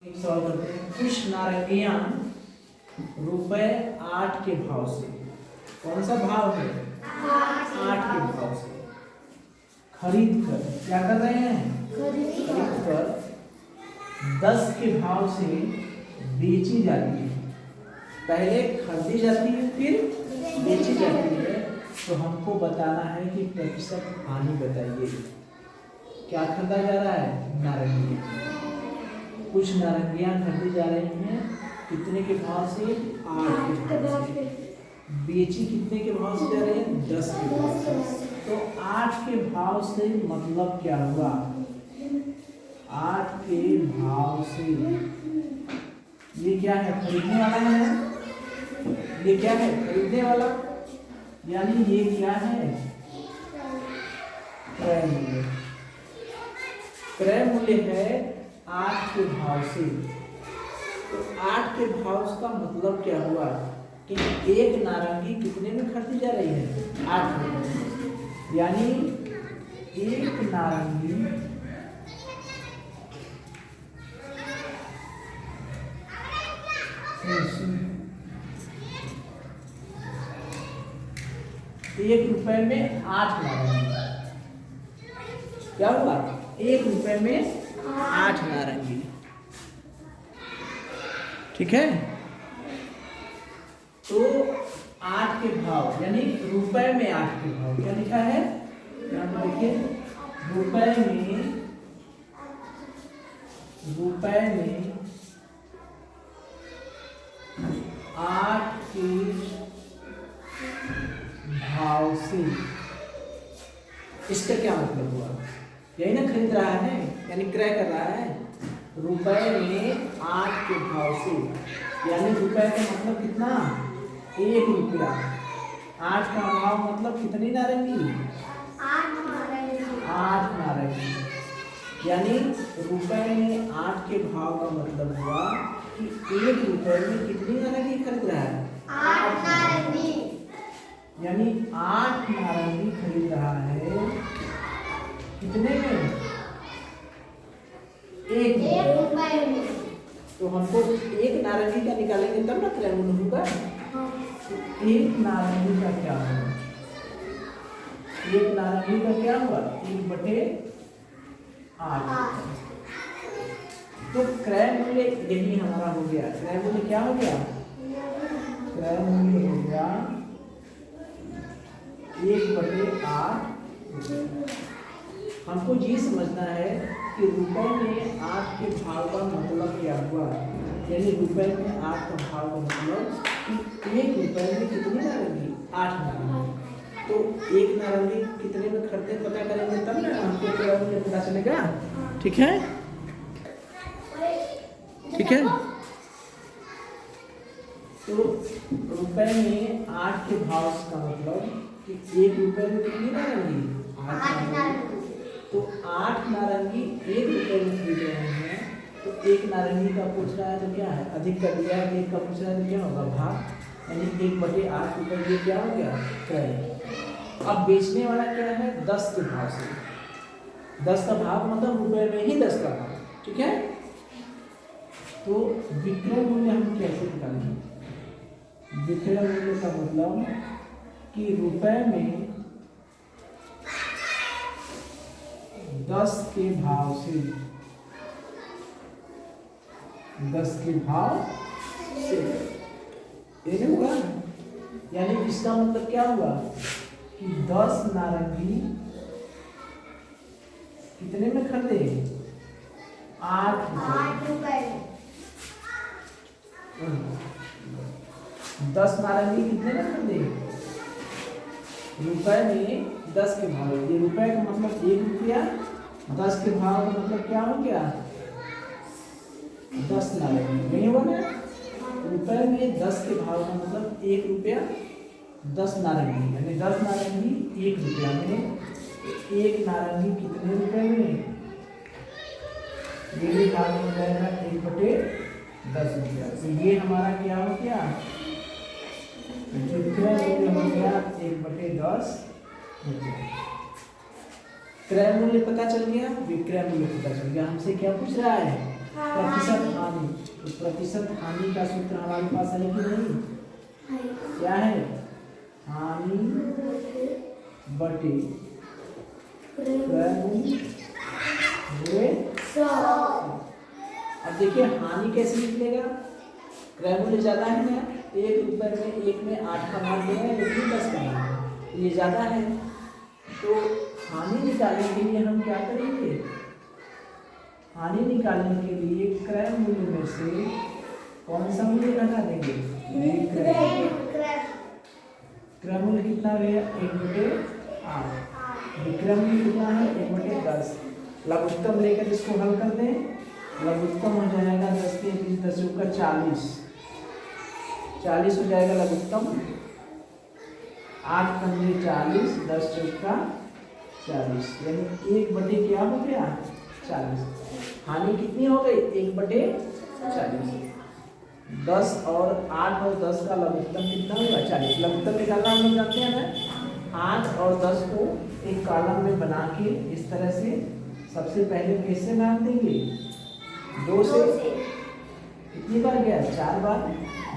एक सवाल करते हैं। कुछ नारंगियां ₹8 के भाव से, कौन सा भाव है? 8 के भाव से खरीद कर क्या कर रहे हैं? खरीद कर 10 के भाव से बेची जाती है। पहले खरीदी जाती है फिर बेची जाती है। तो हमको बताना है कि प्रतिशत हानि बताइए। क्या खरीदा जा रहा है? नारंगी। कुछ नारंगियां खरीदी जा रही हैं कितने के भाव से? 8 के भाव से। बेची कितने के भाव से जा रही है? 10 के भाव से। तो 8 के भाव से मतलब क्या हुआ? 8 के भाव से ये क्या है? खरीदने वाला है। ये क्या है? खरीदने वाला। यानी ये क्या है? क्रय मूल्य। क्रय मूल्य है 8 के भाव से। तो 8 के भाव का मतलब क्या हुआ कि एक नारंगी कितने में खरीदी जा रही है? 8 में। यानी एक नारंगी ₹1 में 8 नारंगी। क्या हुआ? ₹1 में 8 नारंगी। ठीक है। तो 8 के भाव यानी रुपए में 8 के भाव क्या लिखा है? यहाँ पर देखिए, रुपए में 8 के भाव से। इसका क्या मतलब हुआ? यही ना खरीद रहा है, यानी क्रय कर रहा है। रुपए में 8 के भाव से, यानी रुपए का मतलब कितना? ₹1। 8 का भाव मतलब कितनी नारंगी? 8 नारंगी। यानी रुपए में 8 के भाव का मतलब हुआ कि ₹1 में कितनी नारंगी खरीद रहा है? 8 नारंगी। यानी 8 नारंगी खरीद रहा है कितने में? ₹1 में। तो हमको एक नारंगी का निकालेंगे तब ना क्रय मूल्य होगा। एक नारंगी का क्या होगा? एक नारंगी का क्या हुआ? 1/8। तो क्रय मूल्य यही हमारा हो गया। क्रय मूल्य क्या हो गया? क्रय मूल्य हो गया 1/8। हमको ये समझना है कि रुपए में 8 के भाव का मतलब क्या हुआ। यानी रुपए में 8 का भाव का मतलब कि ₹1 में कितनी नारंगी? 8 नारंगी। तो एक नारंगी कितने में खरीदे पता करेंगे तब ना हमको क्रय मूल्य पता चलेगा। ठीक है, ठीक है। तो रुपए में 8 के भाव का मतलब कि ₹1 में कितनी नारंगी? 8 नारंगी। तो 8 नारंगी ₹1 में खरीद रहे हैं। तो एक नारंगी का पूछ रहा है तो क्या है? अधिक कर दिया है। एक का पूछ रहा है तो क्या होगा? भाग। यानी ₹1/8 ये क्या हो गया? क्रय। अब बेचने वाला क्या है? 10 के भाव से। 10 का भाव मतलब रुपए में ही 10 का भाव। ठीक है। तो विक्रय मूल्य हम कैसे निकालेंगे? विक्रय मूल्य का मतलब कि रुपए में 10 के भाव से, 10 के भाव से ये नहीं हुआ। यानी इसका मतलब क्या हुआ कि 10 नारंगी कितने में खरीदे? ₹8। 10 नारंगी कितने में खरीदे? रुपए में 10 के भाव। ये रुपए का मतलब ₹1। 10 के भाव का मतलब क्या हो गया? 10 नारंगी। नहीं हुआ ना? रुपए में 10 के भाव का मतलब ₹1। 10 नारंगी यानी 10 नारंगी ₹1 में। एक नारंगी कितने रुपए में? ये भी भाग हो जाएगा 1/10। तो ये हमारा क्या हो गया? विक्रय मूल्य हो गया 1/10। क्रय मूल्य पता चल गया, विक्रय मूल्य पता चल गया। हमसे क्या पूछ रहा है? प्रतिशत हानि। प्रतिशत हानि का सूत्र हमारे पास है कि नहीं? क्या है? हानि बटे क्रयमूल्य गुणे 100। अब देखिए हानि कैसे निकलेगा? क्रयमूल्य ज्यादा है ना, 1 रुपए में 1 में 8 का भाग देगा, 1 में 10 का भाग, ये ज्यादा है। तो हानि निकालने के लिए हम क्या करेंगे? हानि निकालने के लिए क्रय मूल्य में से कौन सा मूल्य घटा देंगे? क्रय मूल्य कितना है? 1/8। विक्रय मूल्य कितना है? 1/10। लघुत्तम लेकर इसको हल कर दें, लघुत्तम हो जाएगा 10 के 20 10 का 40 हो जाएगा लघुत्तम। 8 पंजे 40, 10 चौका 40, यानी 1/, क्या हो गया? 40। हानि कितनी हो गई? 1/40। 10 और 8 और 10 का लघुत्तम कितना होगा? 40। लघुत्तम निकालना हम लोग जानते हैं ना, 8 और 10 को एक कॉलम में बना के इस तरह से सबसे पहले कैसे नाप देंगे? 2 से कितनी बार गया? 4 बार,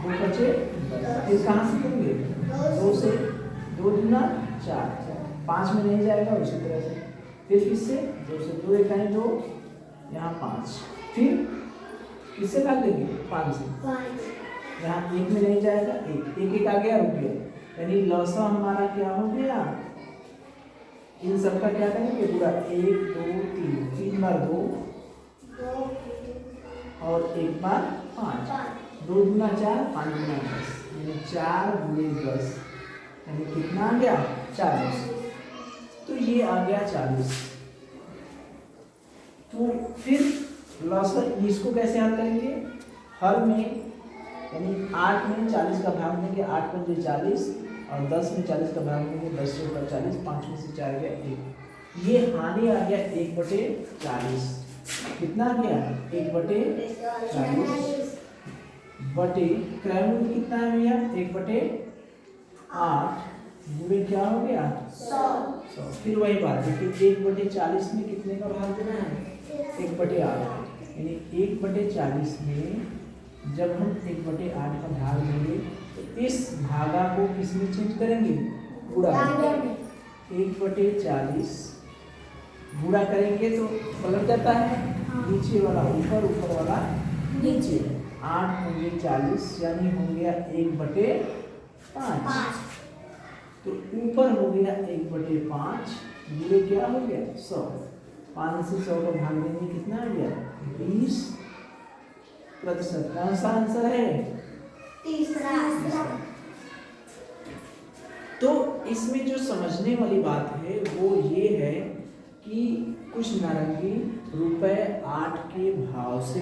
2 बचे 10। फिर कहाँ से देंगे? 2 से, 2 दूना 4, 5 में नहीं जाएगा उसी तरह से। फिर किससे? 2 से, 2 इकाई 2, यहाँ 5। फिर किससे काट देंगे? 5 से, यहाँ 1 में नहीं जाएगा, 1 आ गया, रुक गया, यानी लौसा हमारा क्या हो गया? इन सबका क्या करेंगे? पूरा 1 2 3, 3 बार 2 और 1 बार 5, 2 दूना 4, 5 दूना 10, यानी 4 गुणे 10, यानी कितना आ गया? 40। तो ये आ गया 40। तो फिर लॉसर इसको कैसे हल करेंगे? हर में यानी 8 में 40 का भाग देंगे, 8 पंजे 40 और 10 में 40 का भाग देंगे, 10 चौका 40, 5 में से 4 गया 1। ये हानि आ गया 1/40। कितना आ गया? 1/40 बटे क्रय मूल्य कितना है भैया? 1/8 गुणे क्या हो गया? 100। फिर वही बात है कि 1/40 में कितने का भाग देना है? 1/8, यानी 1/40 में जब हम 1/8 का भाग देंगे तो इस भागा को किस में चेंज करेंगे? गुणा। 1/40 गुणा करेंगे तो पलट जाता है, नीचे वाला ऊपर, ऊपर वाला नीचे। 8 पंजे 40, यानी हो गया 1/5। तो ऊपर हो गया 1/5, गुणे क्या हो गया? 100। 5 से 100 का भाग देंगे, कितना आ गया? 20%। कौन सा आंसर है? तीसरा। तो इसमें जो समझने वाली बात है वो ये है कि कुछ नारंगी ₹8 के भाव से,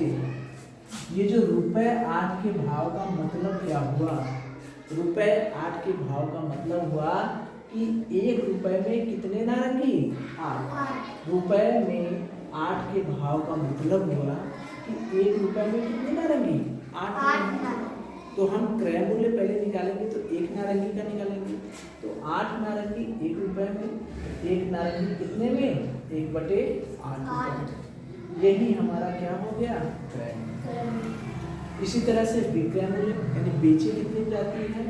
ये जो ₹8 के भाव का मतलब क्या हुआ? ₹8 के भाव का मतलब हुआ कि 1 रुपए में कितने नारंगी? 8। रुपए में 8 के भाव का मतलब हुआ कि 1 रुपए में कितने नारंगी? 8। तो हम क्रय मूल्य पहले निकालेंगे तो 1 नारंगी का निकालेंगे, तो 8 नारंगी 1 रुपए में, 1 नारंगी कितने में? 1/8। यही हमारा क्या हो गया? क्रय। इसी तरह से विक्रय मूल्य यानी बेची कितनी जाती है?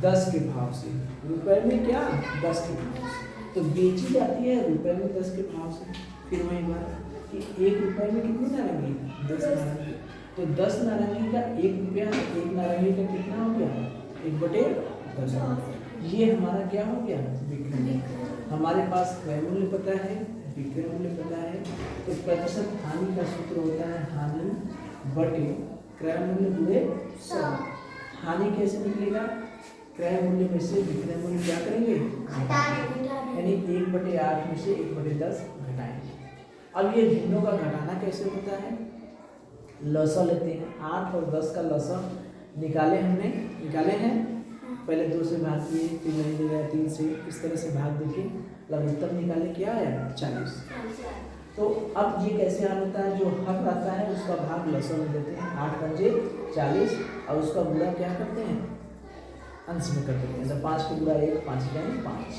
10 के भाव से। रुपए में क्या? 10 के भाव से। तो बेची जाती है रुपए में 10 के भाव से। फिर वही बात कि 1 रुपए में कितनी नारंगी? 10 नारंगी। तो 10 नारंगी का 1 रुपया, 1 नारंगी का कितना हो गया? 1/10। ये हमारा क्या हो गया? विक्रय मूल्य। हमारे पास क्रय मूल्य पता है, विक्रय मूल्य पता है, तो प्रतिशत हानि का सूत्र होता है हानि बटे क्रय मूल्य गुणे 100। हानि कैसे निकलेगा? क्रय मूल्य में से विक्रय मूल्य क्या करेंगे? यानी 1/8 में से 1/10 घटाएंगे। अब ये भिन्नों का घटाना कैसे होता है? लसा लेते हैं, 8 और 10 का लसा निकाले हैं। पहले 2 से भाग किए, फिर नहीं दिया 3 से, इस तरह से भाग देके लघुत्तम निकाले, क्या आया? 40। तो अब ये कैसे हल होता है? जो हक रहता है उसका भाग लसा में देते हैं, 8 पंजे 40 और उसका गुणा क्या करते हैं? अंश में कर देते हैं। 5 के गुणा 1, 5 यानी 5।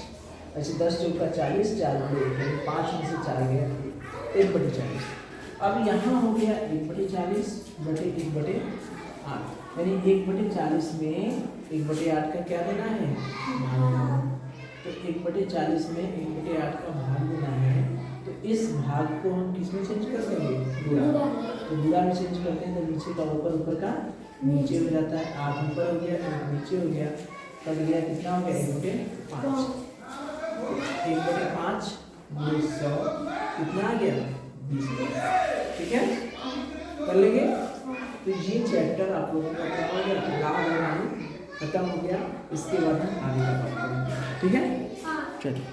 ऐसे 10 चौका 40, 4 गुणे 1, यानी 5 में से 4 गया 1/40। अब यहाँ हो गया 1/40 बटे 1/8, यानी 1/40 में 1/8 का क्या देना है, भाग देना है। तो 1/40 में 1/8 का भाग देना है, तो इस भाग को हम किस में चेंज कर देंगे, गुणा। तो गुणा में चेंज करते हैं तो नीचे का ऊपर, ऊपर का नीचे हो जाता है। 8 ऊपर हो गया, 1 नीचे हो गया, कट गया, कितना हो गया 1/5। 1/5 100 कितना आ गया 20। ठीक है, कर लेंगे। तो ये चैप्टर आप लोगों का क्या हो गया, लाभ और हानि खत्म हो गया। इसके बाद हम आगे का बात करेंगे। ठीक है, चलिए।